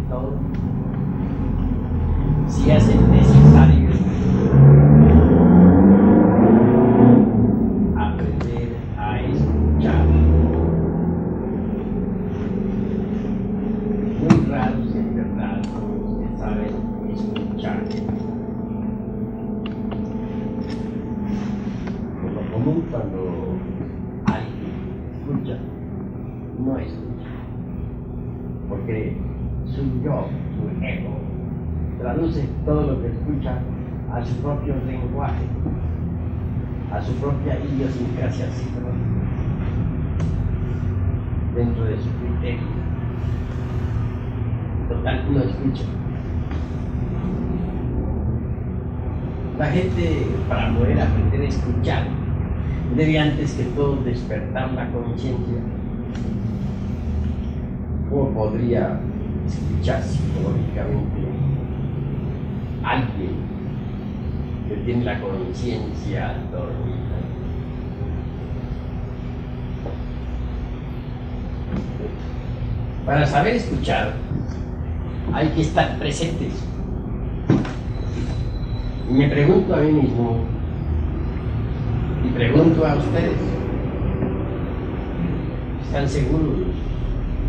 todo. Si hacen necesario aprender a escuchar. Muy raros en verdad los que saben escuchar. Por lo común, cuando alguien escucha, no escucha, porque su yo, su ego, traduce todo lo que escucha a su propio lenguaje, a su propia idiosincrasia psicológica, dentro de su criterio. Total, no escucha. La gente, para poder aprender a escuchar, debe antes que todo despertar la conciencia. ¿Cómo podría escuchar psicológicamente alguien que tiene la conciencia dormida? Para saber escuchar hay que estar presentes. Y me pregunto a mí mismo y pregunto a ustedes, ¿están seguros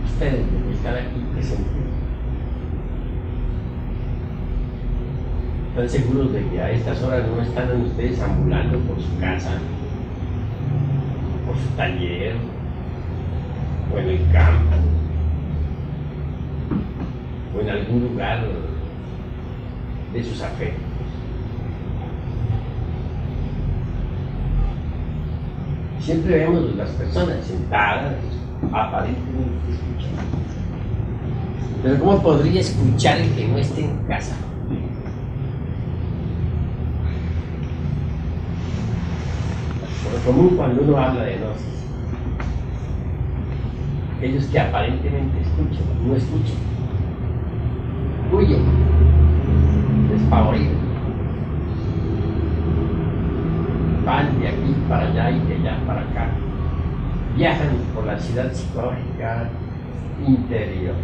ustedes de estar aquí presentes? ¿Están seguros de que a estas horas no están ustedes ambulando por su casa, por su taller, o en el campo, o en algún lugar de sus afectos? Siempre vemos las personas sentadas, aparentemente escuchando. Pero ¿cómo podría escuchar el que no esté en casa? Por lo común, cuando uno habla de gnosis, aquellos que aparentemente escuchan, no escuchan, huyen, despavoridos, van de aquí para allá y de allá para acá, viajan por la ciudad psicológica interior.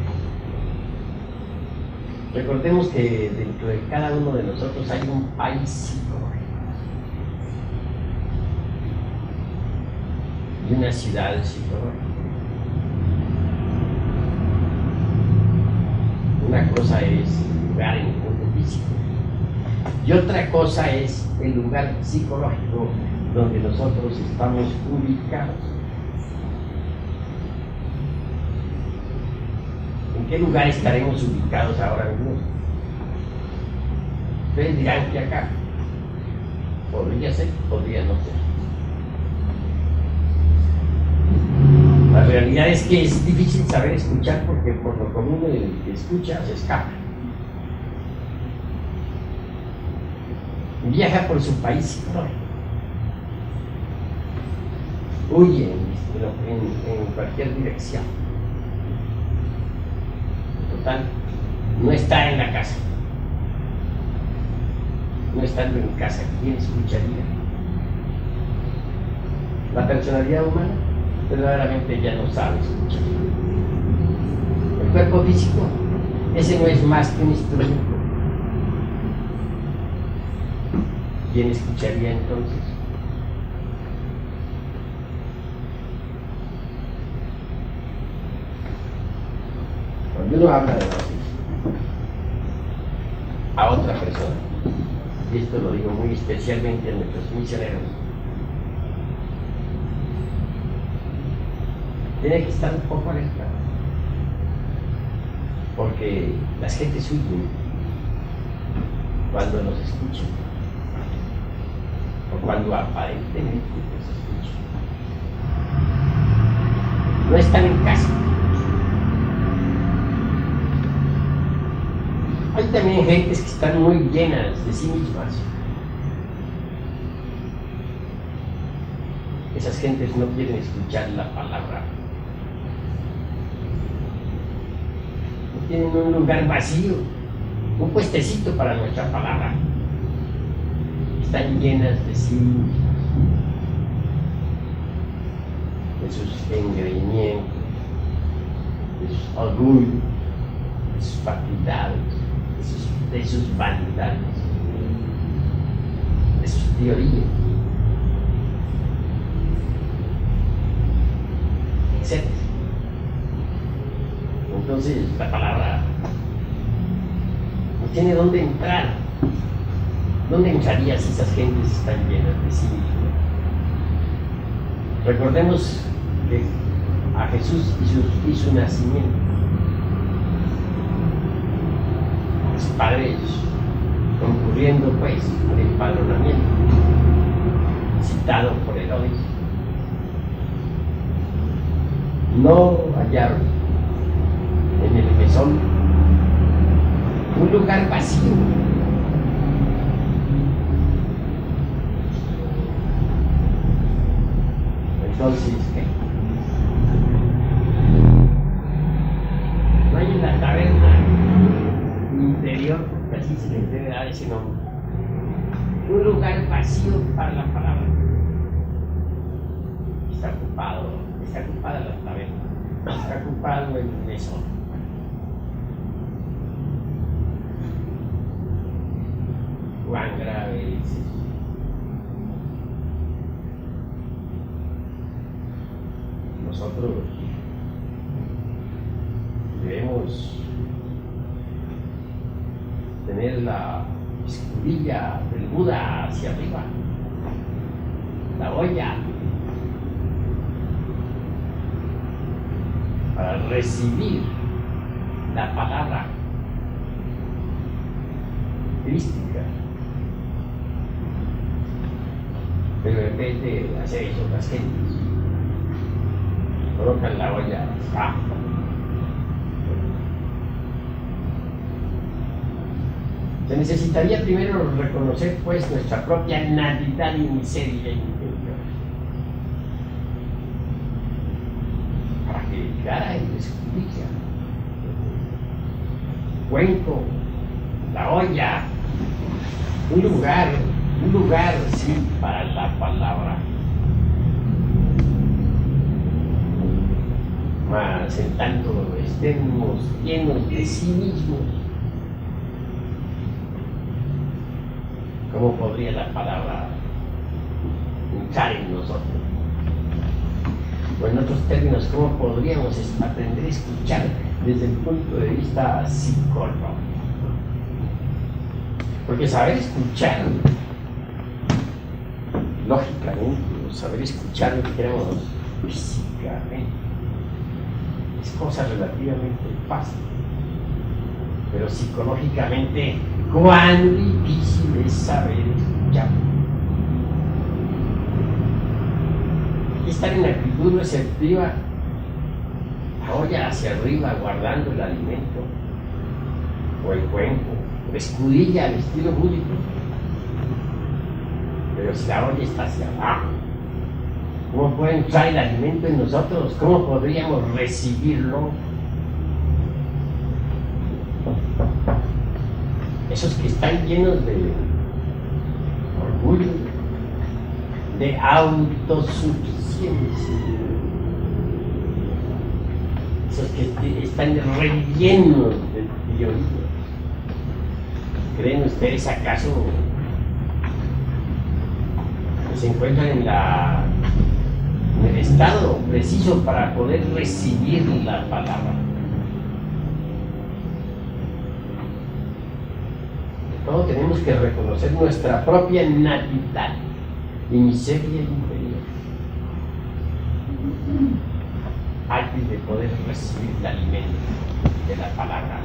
Recordemos que dentro de cada uno de nosotros hay un país psicológico y una ciudad psicológica. Una cosa es el lugar en el mundo físico y otra cosa es el lugar psicológico donde nosotros estamos ubicados. ¿En qué lugar estaremos ubicados ahora mismo? Ustedes dirán que acá. Podría ser, podría no ser. La realidad es que es difícil saber escuchar porque por lo común el que escucha se escapa. Viaja por su país psicológico. Huye en cualquier dirección. Total, no está en la casa. No estando en casa, ¿quién escucharía? La personalidad humana verdaderamente ya no sabe escuchar. El cuerpo físico, ese no es más que un instrumento. ¿Quién escucharía entonces? Cuando uno habla de gnosis a otra persona, y esto lo digo muy especialmente a nuestros misioneros, tiene que estar un poco alerta, porque las gentes huyen cuando nos escuchan, o cuando aparentemente nos escuchan. No están en casa. Hay también gentes que están muy llenas de sí mismas. Esas gentes no quieren escuchar la palabra. Tienen un lugar vacío, un puestecito para nuestra palabra. Están llenas de sí mismas, de sus engreimientos, de sus orgullos, de sus facultades, de sus vanidades, de sus teorías, etc. Entonces la palabra no tiene dónde entrar. ¿Dónde entraría si esas gentes están llenas de sí mismas? Recordemos que a Jesús y su nacimiento, los padres concurriendo pues al empadronamiento citado por Herodes, no hallaron en el mesón un lugar vacío. Entonces, ¿qué? No hay en la taberna interior, porque así se le debe dar ese nombre, un lugar vacío para la palabra. Está ocupada la taberna, está ocupado el mesón. Cuán grave es eso. Nosotros debemos tener la escudilla del Buda hacia arriba, la olla, para recibir la palabra crística. Pero en vez de hacer eso, las gentes colocan la olla abajo. Se necesitaría primero reconocer pues nuestra propia nulidad y miseria interior para que quedara en descubrilla. Cuenco, la olla, un lugar sí para la palabra. Mas en tanto estemos llenos de sí mismos, ¿cómo podría la palabra entrar en nosotros? O en otros términos, ¿cómo podríamos aprender a escuchar desde el punto de vista psicológico? Porque saber escuchar, lógicamente, o saber escuchar lo que queremos físicamente, es cosa relativamente fácil, pero psicológicamente, cuán difícil es saber escuchar. Y estar en actitud receptiva, la olla hacia arriba guardando el alimento, o el cuenco, o escudilla al estilo búdico. Pero si la olla está hacia abajo, ¿cómo puede entrar el alimento en nosotros? ¿Cómo podríamos recibirlo? Esos que están llenos de orgullo, de autosuficiencia, esos que están rellenos de teoría. ¿Creen ustedes acaso que se encuentran en el estado preciso para poder recibir la palabra? Todos tenemos que reconocer nuestra propia nulidad y miseria interior antes de poder recibir el alimento de la palabra.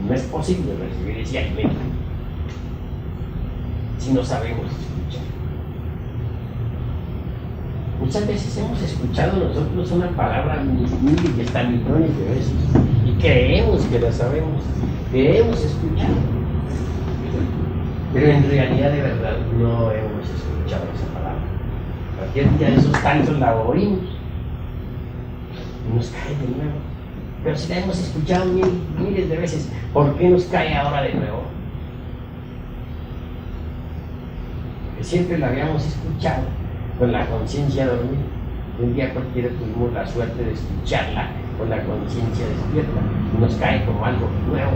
No es posible recibir ese alimento si no sabemos escuchar. Muchas veces hemos escuchado nosotros una palabra mil y hasta millones de veces y creemos que la sabemos, creemos escuchar, pero en realidad de verdad no hemos escuchado esa palabra. Cualquier día de esos tantos la oímos y nos cae de nuevo. Pero si la hemos escuchado miles de veces, ¿por qué nos cae ahora de nuevo? Porque siempre la habíamos escuchado con la conciencia dormida. Un día cualquiera tuvimos la suerte de escucharla con la conciencia despierta y nos cae como algo nuevo.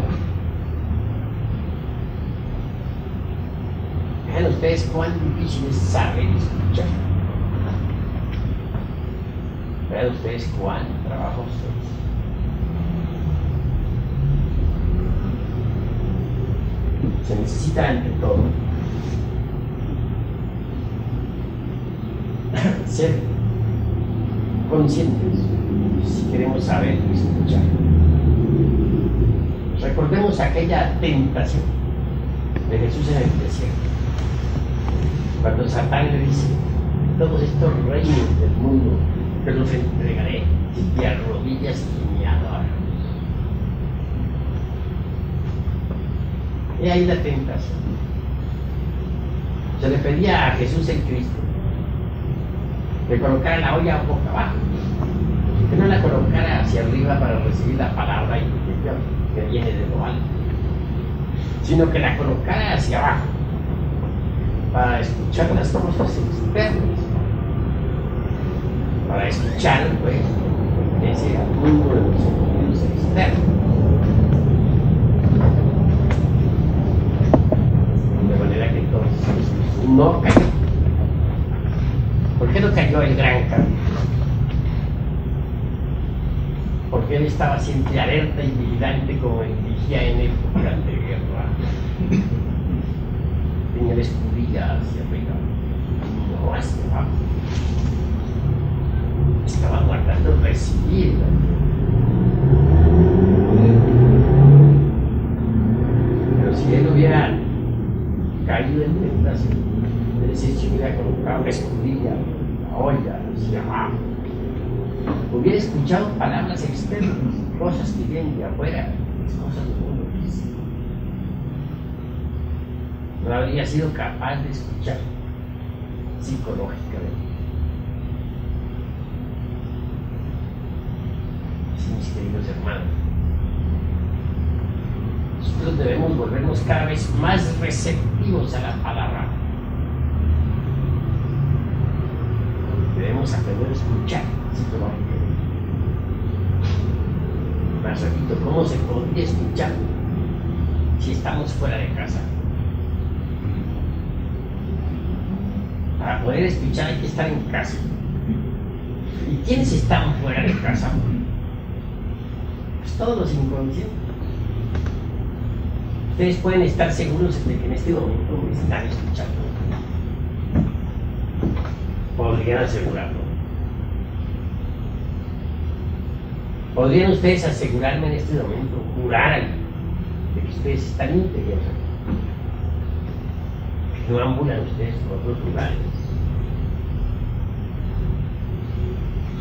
Vean ustedes cuán difícil es saber escuchar. Vean ustedes cuán trabajoso es. Se necesita ante todo ser conscientes si queremos saber y escuchar. Recordemos aquella tentación de Jesús en el desierto, cuando Satán le dice: todos estos reinos del mundo te los entregaré si te arrodillas y me adoras. Y ahí la tentación. Se le pedía a Jesús el Cristo que colocara la olla boca abajo, que no la colocara hacia arriba para recibir la palabra y que viene de lo alto, sino que la colocara hacia abajo para escuchar las cosas externas, para escuchar pues ese mundo de los sentidos externos. De manera que entonces no cayó. ¿Por qué no cayó el gran carnívoro? Porque él estaba siempre alerta y vigilante como el vigía en época de guerra. Tenía la escudilla hacia arriba, no hacia abajo. Estaba guardando recibir. Pero si él hubiera caído en tentación, es decir, si hubiera colocado la escudilla, la olla hacia abajo, hubiera escuchado palabras externas, cosas que vienen de afuera, cosas del mundo físico. No habría sido capaz de escuchar psicológicamente. Sí, mis queridos hermanos, nosotros debemos volvernos cada vez más receptivos a la palabra. Debemos aprender a escuchar psicológicamente. Más repito, ¿cómo se podría escuchar si estamos fuera de casa? Para poder escuchar hay que estar en casa. ¿Y quiénes están fuera de casa? Pues todos los inconscientes. Ustedes pueden estar seguros de que en este momento me están escuchando. Podrían asegurarlo. ¿Podrían ustedes asegurarme en este momento, jurar de que ustedes están íntegros, que no ambulan ustedes por otros lugares?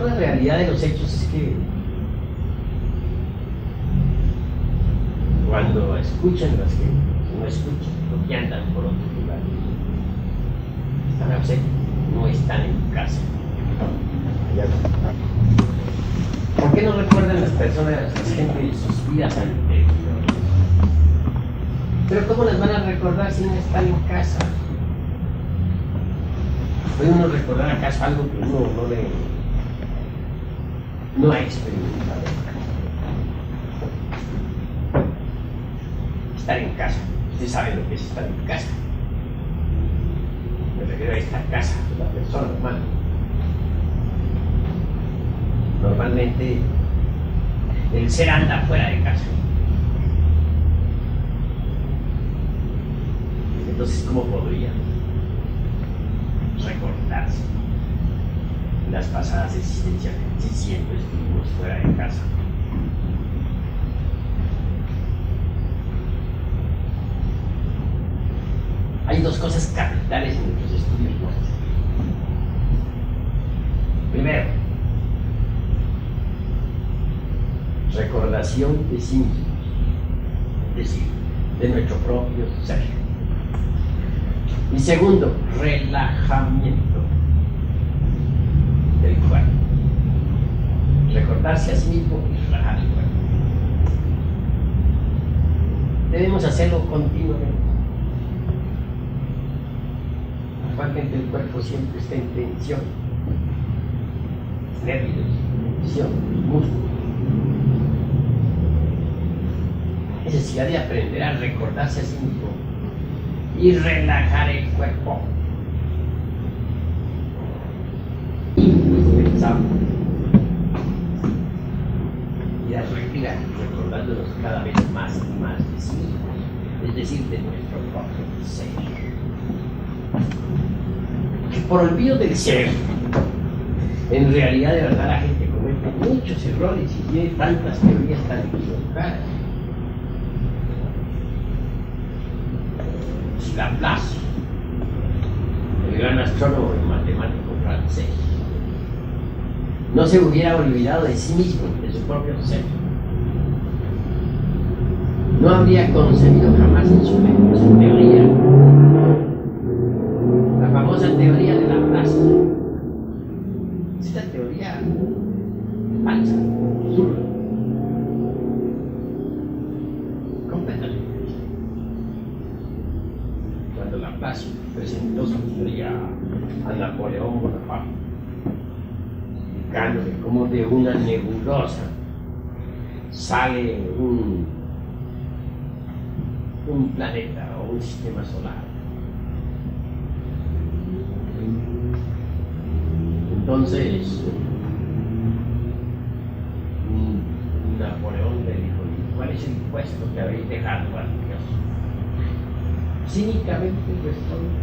La realidad de los hechos es que cuando escuchan las gentes, no escuchan, porque andan por otros lugares, están ausentes, no están en casa. ¿Por qué no recuerdan las personas, las gente sus vidas anteriores? Pero ¿cómo las van a recordar si no están en casa? ¿Puede uno recordar acaso algo que uno no ha experimentado? Estar en casa. Usted sabe lo que es estar en casa. Me refiero a esta casa de la persona humana. Normalmente el ser anda fuera de casa. Entonces, ¿cómo podría recordarse las pasadas existencias si siempre estuvimos fuera de casa? Hay dos cosas capitales en nuestros estudios. Primero, recordación de sí mismos, es decir, de nuestro propio ser. Y segundo, relajamiento del cuerpo. Recordarse a sí mismo y relajar el cuerpo. Debemos hacerlo continuamente. Actualmente el cuerpo siempre está en tensión. nervios, visión, músculos. Necesidad de aprender a recordarse a sí mismo y relajar el cuerpo. Indispensable. Y a respirar, recordándonos cada vez más y más de sí mismos, es decir, de nuestro propio ser. Que por olvido del ser, en realidad de verdad la gente comete muchos errores y tiene tantas teorías tan equivocadas. Laplace, el gran astrónomo y matemático francés, no se hubiera olvidado de sí mismo, de su propio ser. No habría concebido jamás en su mente su teoría, la famosa teoría de Laplace. Es una teoría falsa, absurda, completamente. Cuando Laplace presentó su teoría a Napoleón Bonaparte, indicándole cómo de una nebulosa sale un planeta o un sistema solar. Entonces, Napoleón le dijo: ¿cuál es el puesto que habéis dejado a Dios? Cínicamente responde: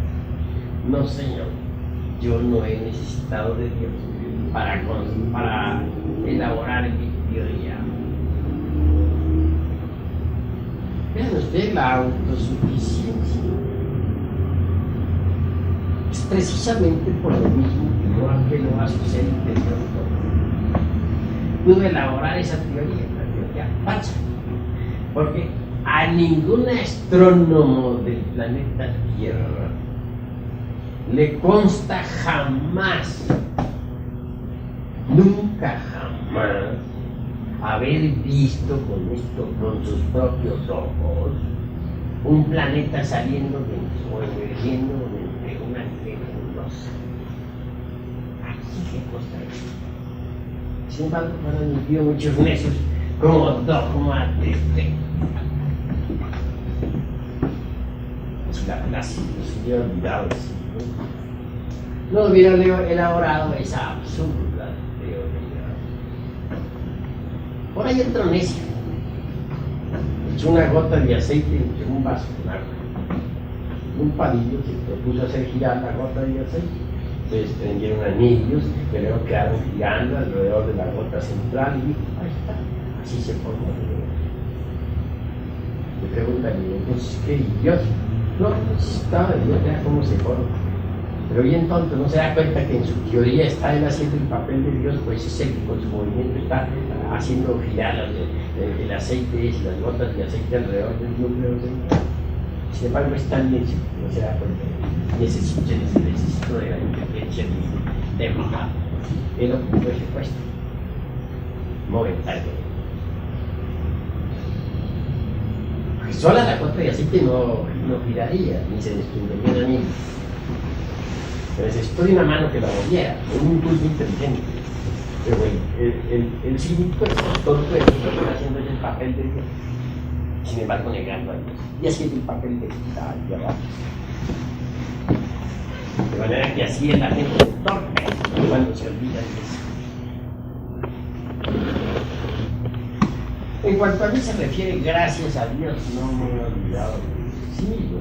no, señor, yo no he necesitado de Dios para elaborar mi teoría. Vean ustedes la autosuficiencia. Es precisamente por lo mismo que no apeló a su ser interior. Pudo elaborar esa teoría, la teoría falsa, porque a ningún astrónomo del planeta Tierra le consta jamás, nunca jamás, haber visto con sus propios ojos un planeta saliendo o emergiendo de una nebulosa. Así que consta eso. Sin embargo, han admitido muchos necios como dogma de fe. La se hubiera olvidado de sí, ¿no? No hubiera elaborado esa absurda teoría. Por ahí entró necio. Echó una gota de aceite en un vaso con agua. Un palillo se propuso hacer girar la gota de aceite. Se desprendieron anillos que luego quedaron girando alrededor de la gota central y ahí está. Así se formó el universo. Le preguntaría, entonces, ¿qué idiota? No necesitaba de Dios, ya cómo se forma. Pero bien tonto, no se da cuenta que en su teoría está él haciendo el papel de Dios, pues es el que con su movimiento está haciendo girar el aceite y las gotas de aceite alrededor del núcleo central. Sin embargo, es tan necio que no se da cuenta. Necesito de la inteligencia de Mahá. Él ocupó ese puesto momentáneamente. Sola la gota de aceite no giraría, ni se desprendería de mí. Pero necesitó de una mano que la moviera, un impulso inteligente. Pero bueno, el cínico es tonto de haciendo el papel de Dios, sin embargo negando a Dios, y haciendo el papel de Dios. De manera que así es la gente torpe cuando se olvida de eso. En cuanto a mí se refiere, gracias a Dios, no me he olvidado de sí mismo,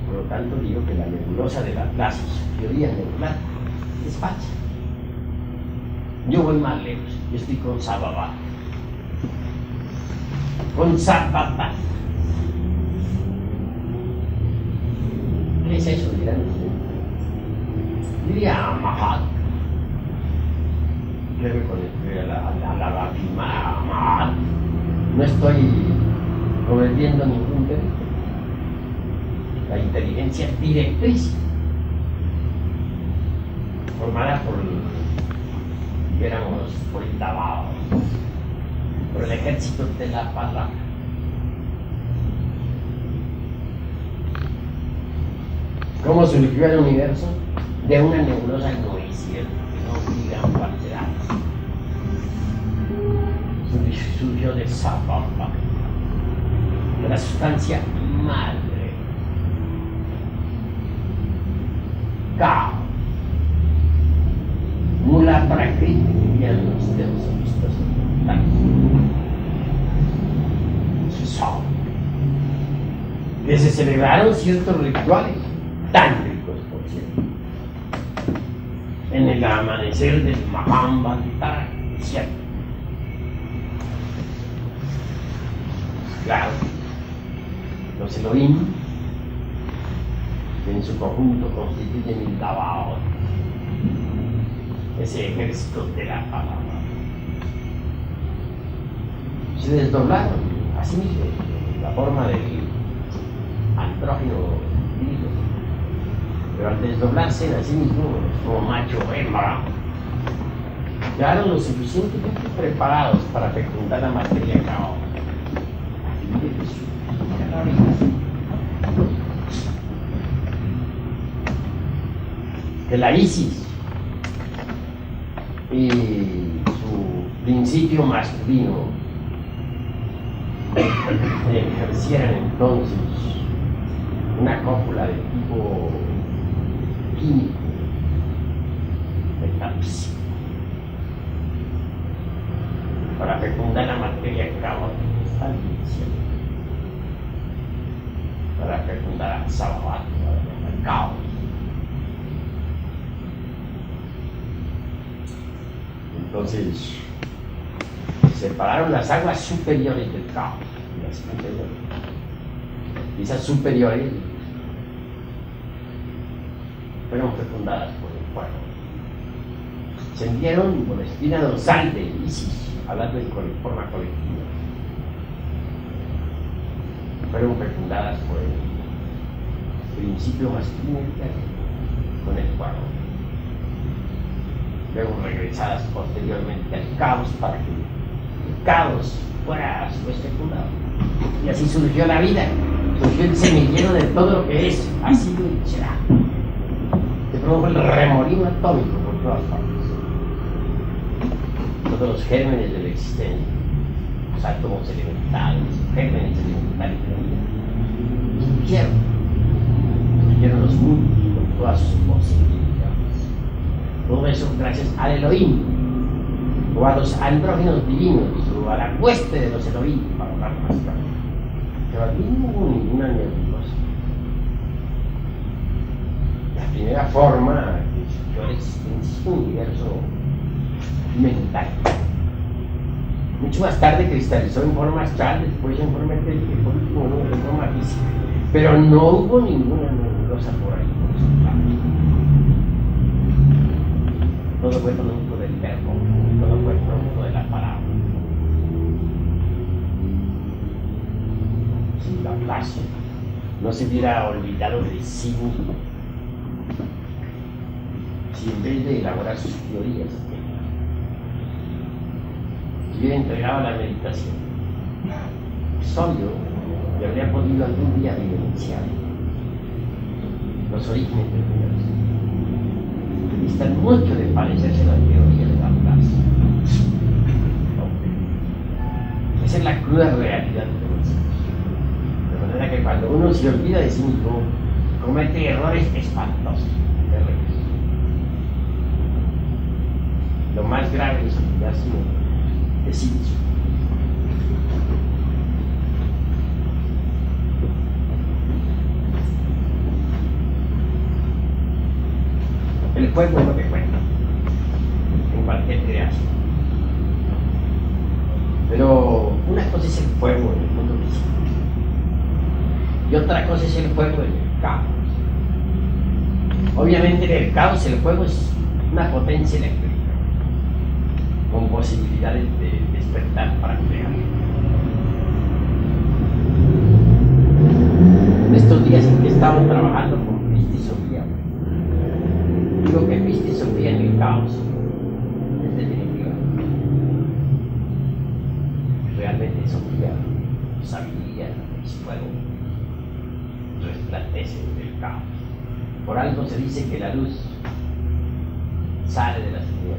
por lo tanto digo que la nebulosa de Laplace, su teoría nebular, es falsa. Yo voy más lejos, yo estoy con Sababa. Con Sababa. ¿Qué es eso? Dirán ustedes. Diría Mahat. Yo me conecté a la Mahat. No estoy cometiendo ningún delito. La inteligencia directriz, formada por el Tabao, por el ejército de la palabra. ¿Cómo surgió el universo? de una nebulosa no es cierto, que no digan falsedades. Surgió de esa bomba, de la sustancia madre, caos, mula prakriti, dirían los teosofistas orientales. Que se celebraron ciertos rituales, tan ricos por cierto, en el amanecer del Mahamantara, ¿cierto? Claro, los Elohim en su conjunto constituyen el Dabaot, ese ejército de la palabra. Se desdoblaron así mismo la forma del andrógino divino, pero al desdoblarse en sí mismo como macho hembra, quedaron lo suficientemente preparados para fecundar la materia caótica. Que la Isis y su principio masculino ejercieran entonces una cópula de tipo químico, metafísico, para fecundar la materia caótica, está diciendo, para fecundar a Sababat, el caos. Entonces, separaron las aguas superiores del caos, las inferiores. Y esas superiores fueron fecundadas por el fuego. Se enviaron por la espina dorsal de Isis, hablando de forma colectiva. Fueron fecundadas por el principio masculino con el fuego. Luego regresadas posteriormente al caos para que el caos fuera a su vez fecundado. Y así surgió la vida, surgió el semillero de todo lo que es, ha sido y será. Se produjo el remolino atómico por todas partes. Todos los gérmenes de la existencia, los átomos elementales, los gérmenes elementales de la vida, surgieron los mundos con todas sus posibilidades. Todo eso gracias al Elohim, o a los andrógenos divinos, o a la hueste de los Elohim, para hablar más claro. Pero aquí no hubo ninguna nebulosa. La primera forma que surgió la existencia es un universo mental. Mucho más tarde cristalizó en forma astral, después en forma etérica, en forma física. Pero no hubo ninguna nebulosa por ahí, por esos lados. Todo fue producto del verbo, todo fue producto de la palabra. Si Laplace no se hubiera olvidado de sí mismo, si en vez de elaborar sus teorías, hubiera entregado a la meditación, sólido, que habría podido algún día vivenciar los orígenes del universo. Distan mucho de parecerse a la teoría de Laplace. Esa es la cruda realidad de nosotros. De manera que cuando uno se olvida de sí mismo, comete errores espantosos, terribles. Lo más grave es olvidarse de sí mismo. El fuego es lo que cuenta en cualquier creación. Pero una cosa es el fuego en el mundo físico y otra cosa es el fuego en el caos. Obviamente en el caos el fuego es una potencia eléctrica con posibilidades de despertar para crear. En estos días en que estamos trabajando con Cristo y Sofía, digo que Cristo y Sofía en el caos es definitiva. Realmente Sofía, sabiduría, es fuego, resplandece del caos. Por algo se dice que la luz sale de las tinieblas.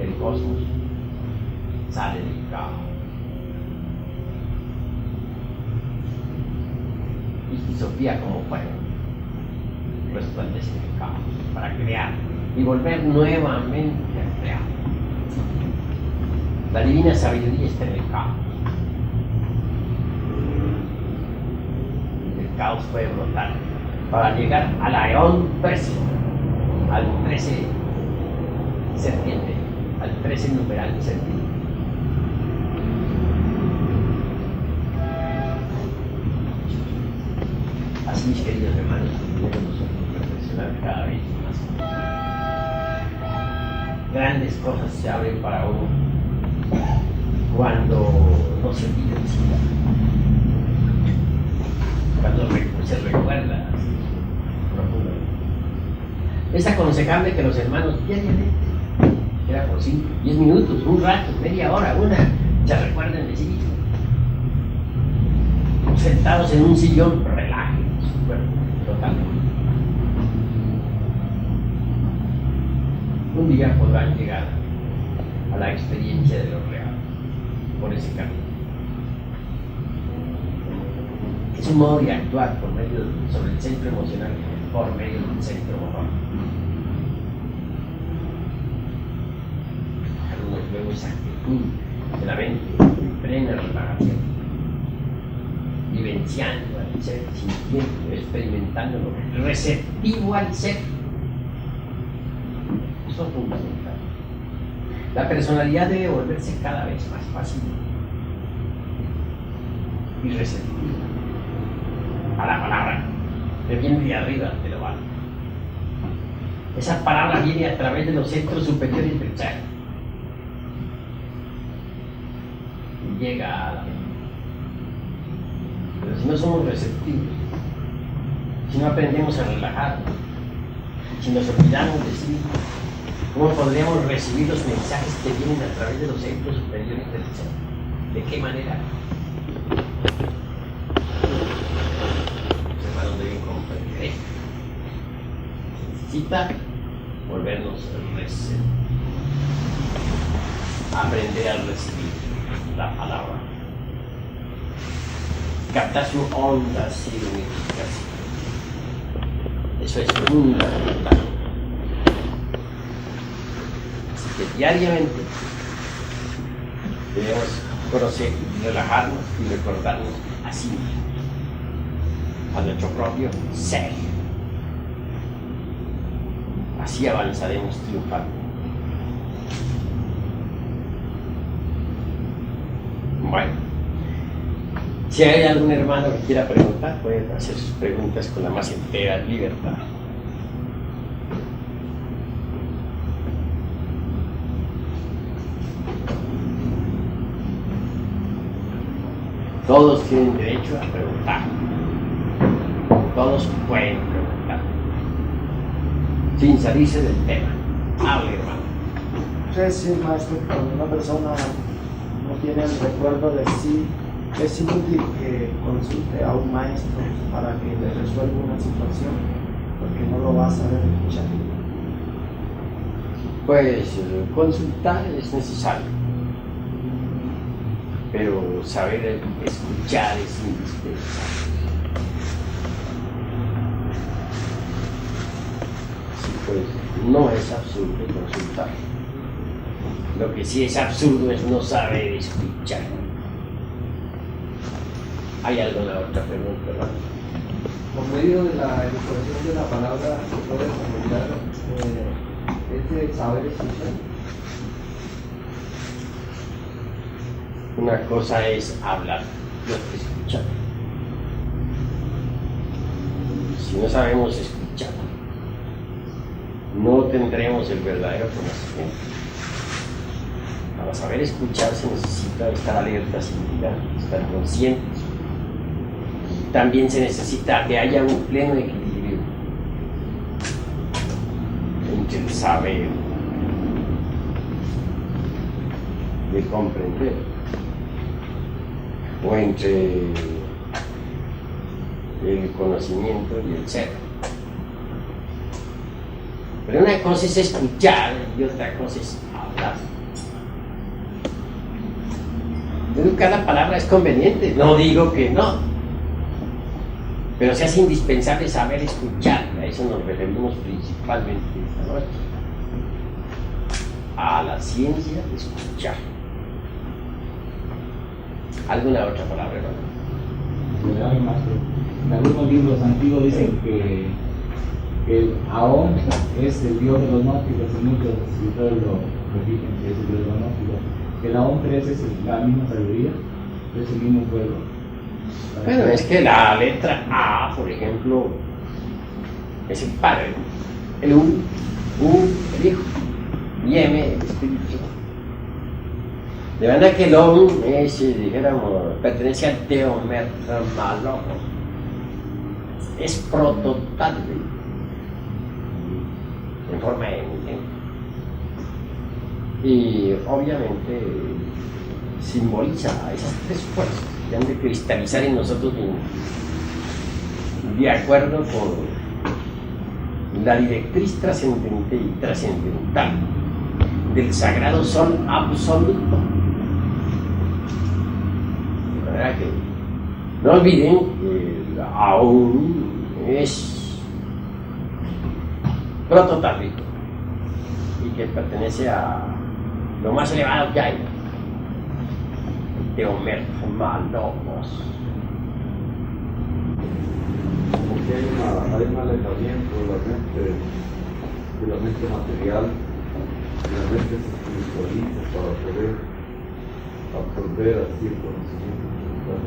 El cosmos sale del caos. Y Sofía como fuego resplandece en el caos para crear y volver nuevamente a crear. La divina sabiduría está en el caos. El caos puede brotar para llegar al Aeón próximo, al 13 serpiente, al 13 numeral serpiente. Así, mis queridos hermanos, tenemos nosotros reflexionar cada vez más. Grandes cosas se abren para uno cuando no se olvida de sí, cuando se recuerda profundamente. Es aconsejable que los hermanos diariamente, era por 5, 10 minutos, un rato, media hora, se recuerden de sí mismos. Sentados en un sillón, relajen su cuerpo totalmente. Un día podrán llegar a la experiencia de lo real por ese camino. Es un modo de actuar sobre el centro emocional por medio del centro motor. Algunos luego esa actitud de la mente en plena relajación, vivenciando al ser, sintiendo, experimentándolo, receptivo al ser. Eso es fundamental. La personalidad debe volverse cada vez más fácil y receptiva a la palabra que viene de arriba de lo alto. Esa palabra viene a través de los centros superiores del ser y llega a la mente. Pero si no somos receptivos, si no aprendemos a relajarnos, si nos olvidamos de sí, ¿cómo podríamos recibir los mensajes que vienen a través de los centros superiores del ser? ¿De qué manera? Los hermanos deben comprender esto. Se necesita volvernos receptivos, aprender a recibir la palabra, captar su onda significativa. Eso es fundamental. Así que diariamente debemos conocer, relajarnos y recordarnos a sí mismos, a nuestro propio ser. Así avanzaremos triunfando. Bueno, si hay algún hermano que quiera preguntar, pueden hacer sus preguntas con la más entera libertad. Todos tienen derecho a preguntar. Todos pueden preguntar. Sin salirse del tema. Hable, hermano. Sí, maestro, cuando una persona no tiene el recuerdo de sí, es inútil que consulte a un maestro para que le resuelva una situación, porque no lo va a saber escuchar. Pues consultar es necesario, pero saber escuchar es indispensable. Así pues, no es absurdo consultar. Lo que sí es absurdo es no saber escuchar. ¿Hay alguna otra pregunta, ¿verdad? Por medio de la educación de la palabra se puede comunicar ese saber escuchar. Una cosa es hablar, no es escuchar. Si no sabemos escuchar, no tendremos el verdadero conocimiento. Para saber escuchar se necesita estar alerta, sin mirar, estar conscientes. También se necesita que haya un pleno equilibrio entre el saber y el comprender, o entre el conocimiento y el ser. Pero una cosa es escuchar y otra cosa es hablar. Entonces, cada palabra es conveniente, no digo que no, pero se hace indispensable saber escuchar. A eso nos referimos principalmente esta noche, a la ciencia de escuchar. ¿Alguna otra palabra, hermano? En algunos libros antiguos dicen que el Aón es el dios de los gnósticos, y muchos escritores lo repiten que es el dios de los gnósticos. Que el Aón 3 es la misma sabiduría, es el mismo pueblo. Bueno, es que la letra A, por ejemplo, es el Padre, el U, el Hijo, y M, el Espíritu. De manera que el OM es, dijéramos, pertenece al teomermalogo, es prototal en forma eminente. Y obviamente simboliza esas tres fuerzas que han de cristalizar en nosotros de acuerdo con la directriz trascendente y trascendental del sagrado sol absoluto. De manera que no olviden que aún es prototálico y que pertenece a lo más elevado que hay, teomermalogos. Porque hay un alejamiento de la mente material, de la mente espiritualista para poder absorber así el conocimiento espiritual.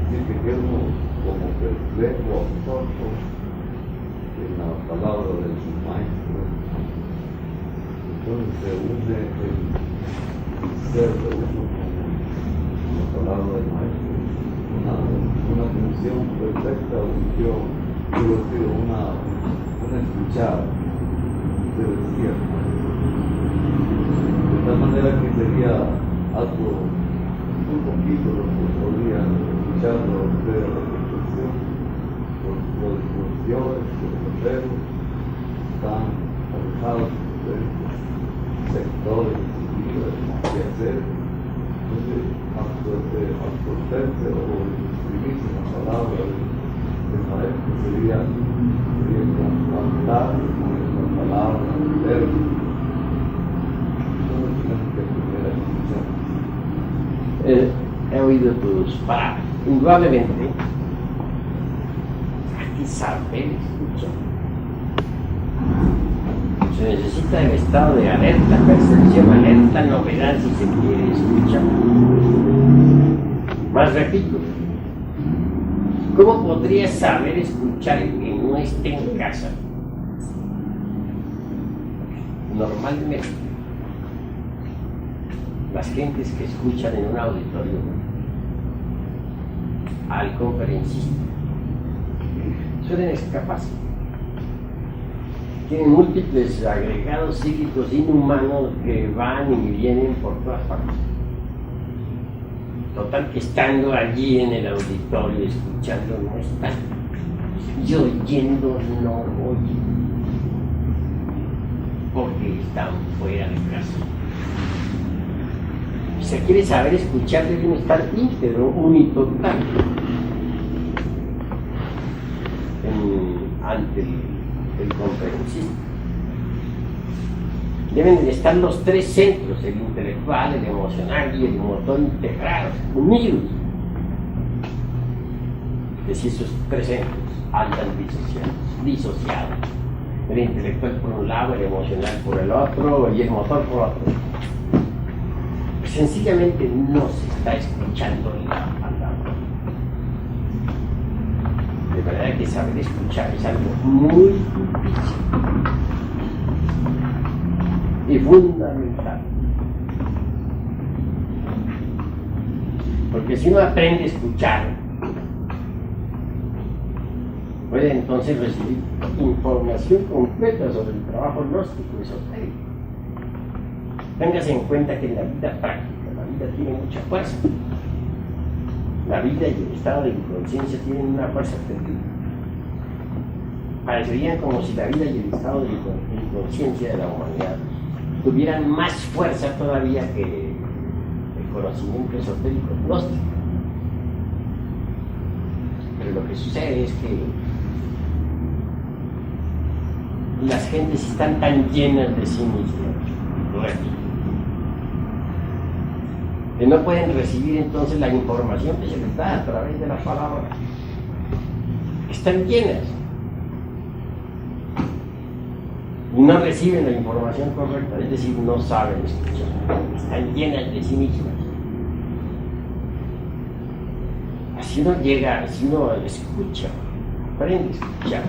Así que queda uno como perplejo, absorto en la palabra del maestro. Entonces se une el ser de uno con la palabra del maestro. Una función perfecta, una escuchada, se decía. De tal manera que sería algo un poquito lo que podría escucharlo a ustedes a la reflexión, los discusiones, los procesos están alejados de sectores de hacer. Entonces, absorberse o inscribirse en la palabra del maestro sería confrontar con la palabra del verbo. Entonces tenemos que aprender a escuchar. He oído tus palabras. Indudablemente hay que saber escuchar. Se necesita el estado de alerta, percepción, alerta, novedad, si se quiere escuchar. Más repito, ¿cómo podría saber escuchar el que no esté en casa? Normalmente, las gentes que escuchan en un auditorio al conferencista suelen escaparse. Tienen múltiples agregados psíquicos inhumanos que van y vienen por todas partes. Total que estando allí en el auditorio escuchando no están, y oyendo no oyen, porque están fuera de casa. Si se quiere saber escuchar, deben estar íntegro, unitotal ante el conferencista. Deben de estar los tres centros, el intelectual, el emocional y el motor integrados, unidos. Es decir, esos tres centros andan disociados. El intelectual por un lado, el emocional por el otro y el motor por otro. Sencillamente no se está escuchando la palabra. De manera que saber escuchar es algo muy difícil y fundamental. Porque si uno aprende a escuchar, puede entonces recibir información completa sobre el trabajo gnóstico esotérico. Téngase en cuenta que en la vida práctica, la vida tiene mucha fuerza. La vida y el estado de inconsciencia tienen una fuerza terrible. parecerían como si la vida y el estado de inconsciencia de la humanidad tuvieran más fuerza todavía que el conocimiento esotérico gnóstico. Pero lo que sucede es que las gentes están tan llenas de sí mismas, que no pueden recibir entonces la información que se les da a través de la palabra. Están llenas y no reciben la información correcta, es decir, no saben escuchar, están llenas de sí mismas. Si uno llega, si uno escucha, aprende a escuchar,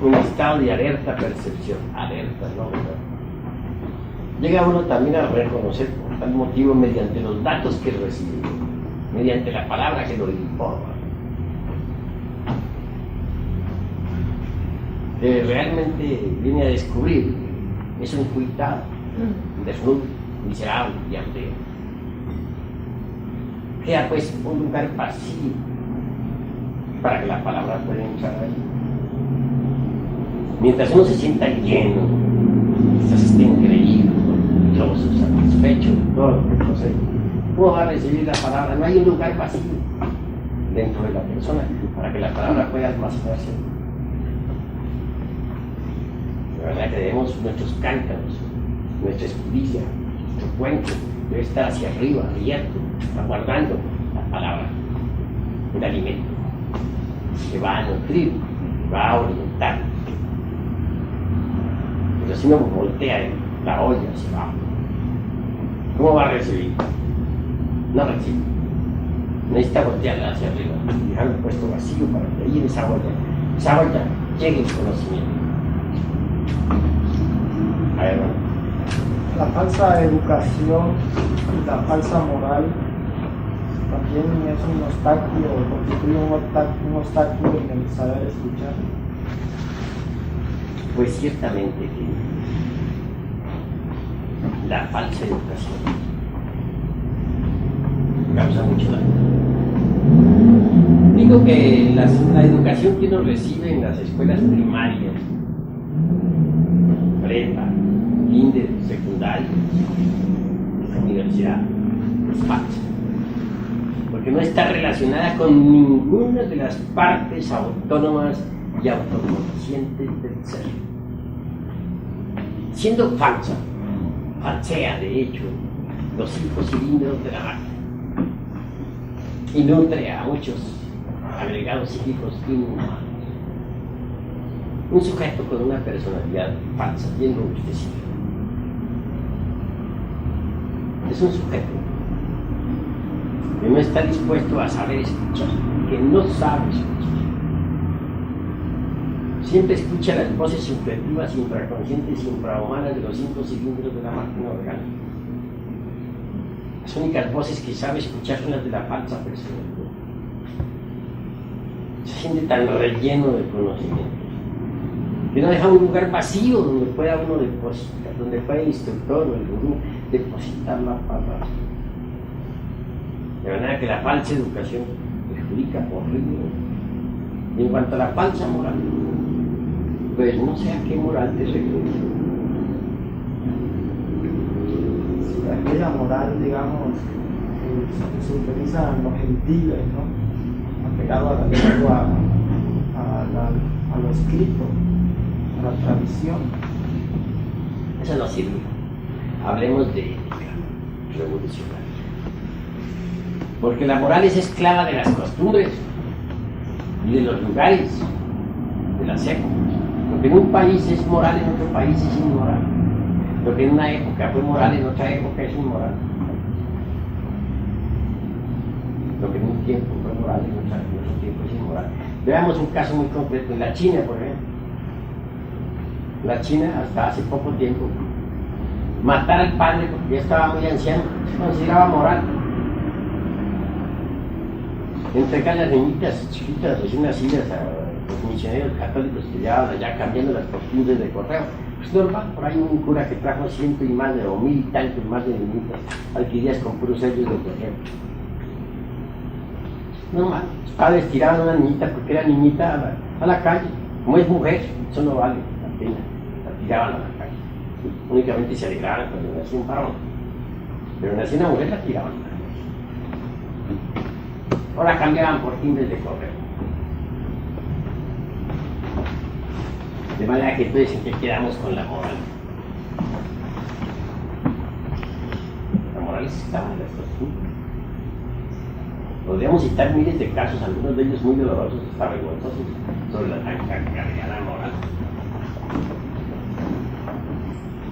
un estado de alerta percepción, alerta, ¿no? Llega uno también a reconocer por tal motivo mediante los datos que recibe, mediante la palabra que lo informa, que realmente viene a descubrir es un cuitado, desnudo, miserable y aldeo. Queda pues un lugar vacío para que la palabra pueda entrar ahí. Mientras uno se sienta lleno, quizás esté increíble, orgulloso, satisfecho de todo lo que posee, uno va a recibir la palabra. No hay un lugar vacío dentro de la persona para que la palabra pueda almacenarse. La verdad que debemos nuestros cántaros, nuestra escudilla, nuestro cuenco debe estar hacia arriba, abierto, aguardando la palabra, un alimento que va a nutrir, va a orientar. Pero si uno voltea la olla hacia abajo, ¿cómo va a recibir? No recibe. Necesita voltearla hacia arriba, dejarlo puesto vacío para que ahí en esa olla llegue el conocimiento. A ver, ¿no? La falsa educación y la falsa moral también es un obstáculo, constituye un obstáculo en el saber escuchar. Pues ciertamente que la falsa educación causa mucho daño. Digo que la educación que uno recibe en las escuelas primarias, prepa, kinder, secundaria, universidad, es falsa, porque no está relacionada con ninguna de las partes autónomas y autoconscientes del ser. Siendo falsa, falsea de hecho los 5 cilindros de la máquina y nutre a muchos agregados psíquicos inhumanos. Un sujeto con una personalidad falsa, bien robustecida, es un sujeto que no está dispuesto a saber escuchar, que no sabe escuchar. Siempre escucha las voces subjetivas, infraconscientes y infrahumanas de los 5 cilindros de la máquina orgánica. Las únicas voces que sabe escuchar son las de la falsa personalidad. Se siente tan relleno de conocimiento que no deja un lugar vacío donde pueda uno depositar, donde pueda el instructor o el gurú depositar la palabra. De manera que la falsa educación perjudica horrible. Y en cuanto a la falsa moral, pues no sé a qué moral te refieres. Aquella moral, digamos, que se utiliza en los gentiles, ¿no? Apegado a la lengua, a lo escrito, a la tradición. Eso no sirve. Hablemos de ética revolucionaria. Porque la moral es esclava de las costumbres y de los lugares, de las épocas. Lo que en un país es moral, en otro país es inmoral. Lo que en una época fue moral, en otra época es inmoral. Lo que en un tiempo fue moral, en otro tiempo es inmoral. Veamos un caso muy concreto. En la China, por ejemplo. La China, hasta hace poco tiempo, matar al padre porque ya estaba muy anciano se consideraba moral. Entregar las niñitas chiquitas recién nacidas a los misioneros católicos que llevaban allá cambiando las costumbres de correo. Pues normal, por ahí un cura que trajo 100 y más de, o 1000 y tantos más de niñitas adquiridas con puros sellos de correo. Normal, los padres tiraban a una niñita porque era niñita a la calle, Como es mujer, eso no vale la pena, la tiraban a la calle. Únicamente se alegraban cuando nacía un varón, pero nacía una mujer, la tiraban a la calle. Ahora cambiaban por timbres de correo. De manera que entonces, ¿en qué quedamos con la moral? La moral es esclava de las costumbres. Podríamos citar miles de casos, algunos de ellos muy dolorosos, hasta vergonzosos, sobre la tan cargada moral.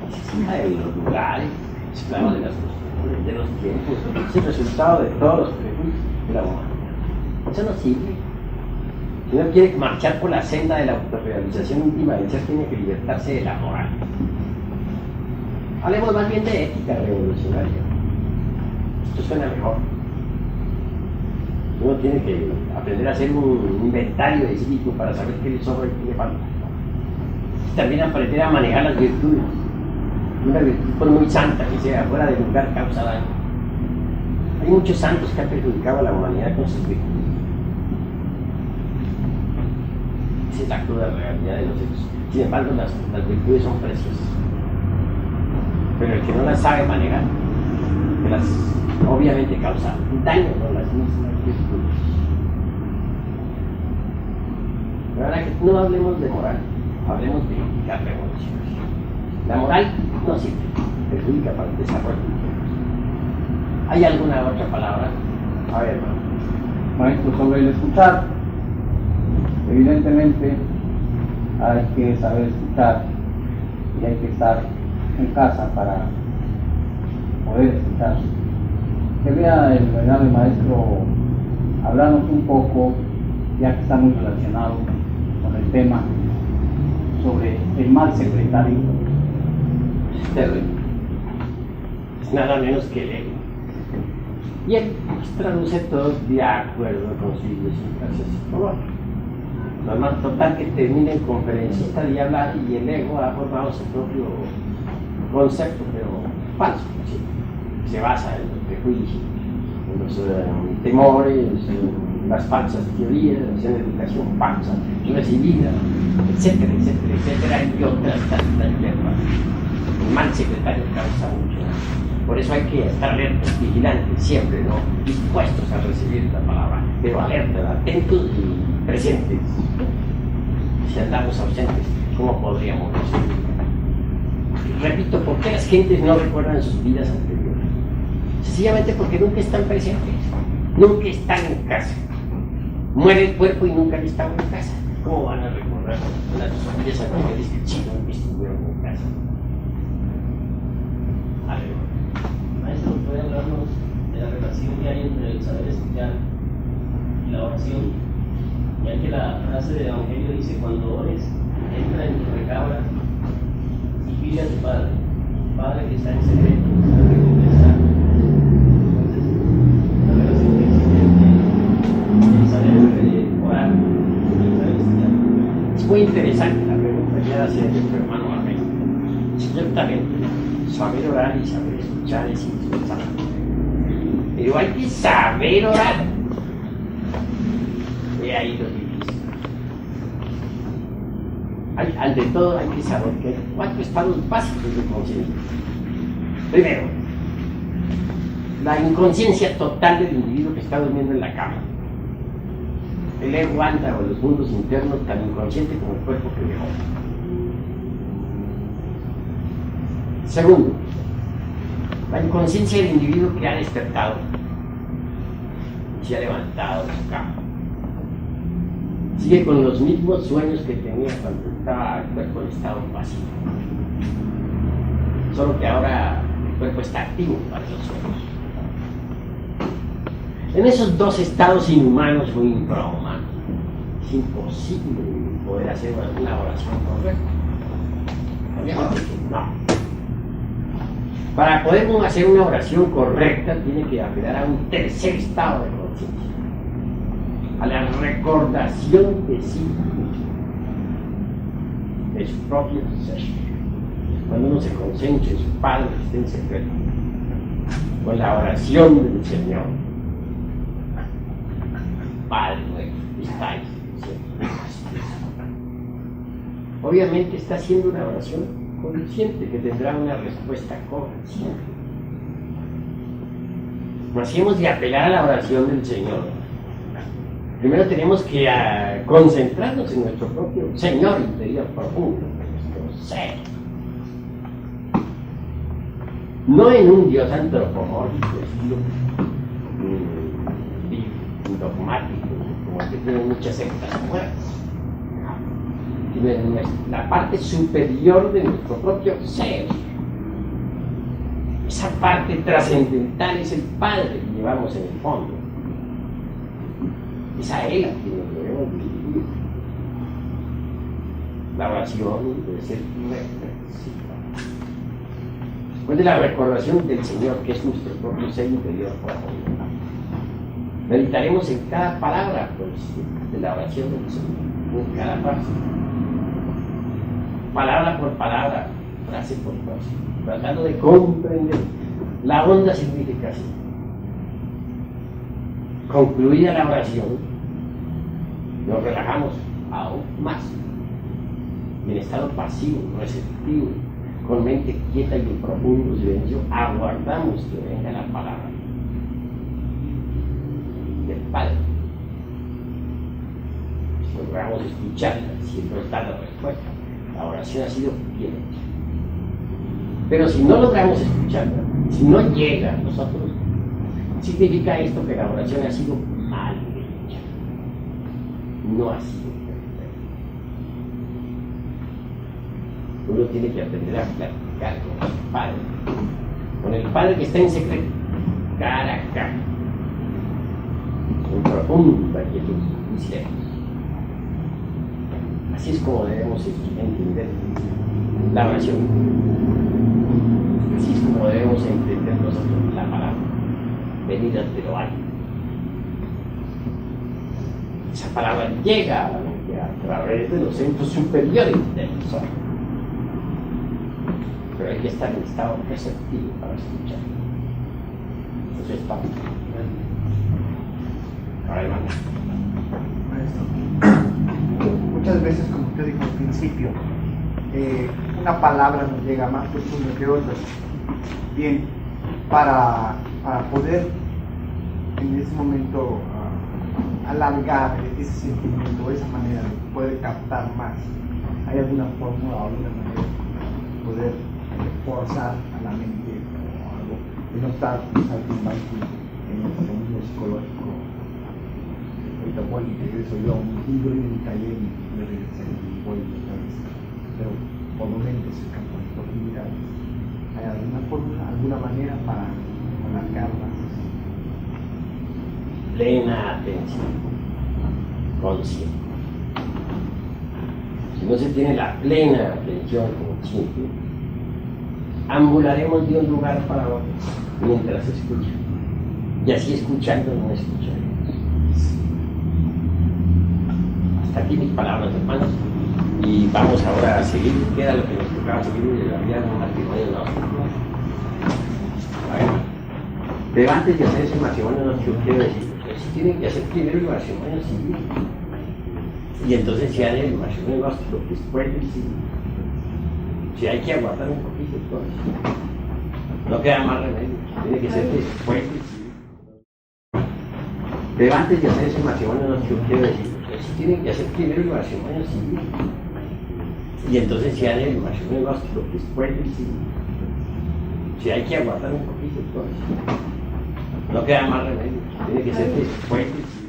Esclava de los lugares, esclava de las costumbres, de los tiempos. Es el resultado de todos los prejuicios de la moral. Eso no sirve. Si uno quiere marchar por la senda de la autorrealización íntima del ser, tiene que libertarse de la moral. Hablemos más bien de ética revolucionaria. Esto suena mejor. Uno tiene que aprender a hacer un inventario de sí mismo para saber qué le sobra y qué le falta. También aprender a manejar las virtudes. Una virtud por muy santa que sea, fuera de lugar, causa daño. Hay muchos santos que han perjudicado a la humanidad con sus virtudes. Esa es la cruda realidad de los hechos. Sin embargo, las virtudes son preciosas. Pero el que no las sabe manejar, que las obviamente causa daño con las mismas virtudes. Pero ahora que no hablemos de moral, hablemos de ética revolucionaria. La moral no sirve, perjudica para el desarrollo. ¿Hay alguna otra palabra? A ver, Maestro, sobre el escuchar, evidentemente hay que saber escuchar y hay que estar en casa para poder escuchar. Quería el venerable maestro hablarnos un poco, ya que está muy relacionado con el tema, sobre el mal secretario. Es nada menos que el ego. Y él traduce todo de acuerdo con sus idiosincrasias psicológicas. Normal total que termine el conferencista de hablar y el ego ha formado su propio concepto, pero falso. ¿Sí? Se basa en los prejuicios, en los temores, en las falsas teorías, en la educación falsa, recibida, etcétera, etcétera, etcétera, y otras tantas hierbas. El mal secretario causa mucho. Por eso hay que estar alertas, vigilantes, siempre, ¿no? Dispuestos a recibir la palabra, pero alertas, atentos y presentes. Si andamos ausentes, ¿cómo podríamos recibir? Repito, ¿por qué las gentes no recuerdan sus vidas anteriores? Sencillamente porque nunca están presentes, nunca están en casa. Muere el cuerpo y nunca han estado en casa. ¿Cómo van a recordar las vidas anteriores que sí no estuvieron en casa? A ver. Maestro, ¿puede hablarnos de la relación que hay entre el saber escuchar y la oración? Ya que la frase del Evangelio dice: cuando ores, entra en tu recámara y pide a tu Padre que está en secreto, te recompensará. Entonces, la relación que existe entre el saber orar y el saber escuchar. Es muy interesante la pregunta que hace nuestro hermano Armey. Ciertamente, saber orar y saber escuchar es indispensable. Pero hay que saber orar. He ahí lo difícil. Ante todo hay que saber que hay 4 estados básicos de conciencia. Primero, la inconsciencia total del individuo que está durmiendo en la cama. El ego anda o los mundos internos tan inconsciente como el cuerpo que dejó. Segundo, la inconsciencia del individuo que ha despertado y se ha levantado de su cama. Sigue con los mismos sueños que tenía cuando estaba el cuerpo en estado vacío. Solo que ahora el cuerpo está activo para esos sueños. En esos 2 estados inhumanos muy infrahumanos, es imposible poder hacer una oración correcta. Obviamente que no. Para poder hacer una oración correcta, tiene que apelar a un tercer estado de conciencia, a la recordación de sí mismo, de su propio ser. Cuando uno se concentra en su Padre que está en secreto, con la oración del Señor: Padre nuestro que estáis en el cielo. obviamente está haciendo una oración consciente que tendrá una respuesta consciente. Pero si hemos de apelar a la oración del Señor, primero tenemos que concentrarnos en nuestro propio Señor interior profundo, en nuestro ser. No en un Dios antropomórfico, estilo dogmático, como el que tienen muchas sectas muertas, sino en la parte superior de nuestro propio ser. Esa parte trascendental es el Padre que llevamos en el fondo. Es a Él a quien nos debemos dirigir. La oración debe ser reflexiva. Después de la recordación del Señor, que es nuestro propio ser interior profundo, meditaremos en cada palabra de la oración del Señor, en cada frase, palabra por palabra, frase por frase, tratando de comprender la honda significación. Concluida la oración, nos relajamos aún más, en estado pasivo, receptivo, con mente quieta y en profundo silencio, aguardamos que venga la palabra del Padre. Si logramos escucharla, si nos da la respuesta, la oración ha sido bien hecha. Pero si no logramos escucharla, si no llega a nosotros, significa esto que la oración ha sido mal hecha, no ha sido perfecta. Uno tiene que aprender a platicar con el Padre que está en secreto, cara a cara, con profunda quietud y silencio. Así es como debemos entender la oración. Así es como debemos entender nosotros la palabra, venida de lo alto. Esa palabra llega a la mente a través de los centros superiores del sol. Pero hay que estar en estado receptivo para escuchar. Entonces estamos. Adelante. Muchas veces, como usted dijo al principio, una palabra nos llega más profundo que otra. Bien, para poder en ese momento alargar ese sentimiento, esa manera de poder captar más, ¿hay alguna fórmula o alguna manera de poder forzar a la mente o algo, de no estar saltimbanqui en el fenómeno psicológico? Ahorita voy y regreso yo a un libro y un taller y me regresé y voy otra vez, pero por momentos se campo en profundidades. ¿Hay alguna fórmula, alguna manera para alargarlas? Plena atención, consciente. Si no se tiene la plena atención consciente, ambularemos de un lugar para otro mientras escucha. Y así escuchando no escucharemos. Hasta aquí mis palabras, hermanos. Y vamos ahora a seguir, queda lo que nos tocaba seguir de la vida de un matrimonio gnóstico. Pero antes de hacer ese matrimonio gnóstico, quiero decir, si tienen que hacer primero el matrimonio civil. Y entonces si hay el matrimonio gnóstico después del civil. Si hay que aguardar un poquito, entonces no queda más remedio, tiene que ser después del civil. Pero antes de hacer ese matrimonio gnóstico, quiero decir, si tienen que hacer primero el matrimonio civil. Y entonces si hay el matrimonio gnóstico después del civil. Si hay que aguardar un poquito, entonces no queda más remedio, tiene que ser después del civil.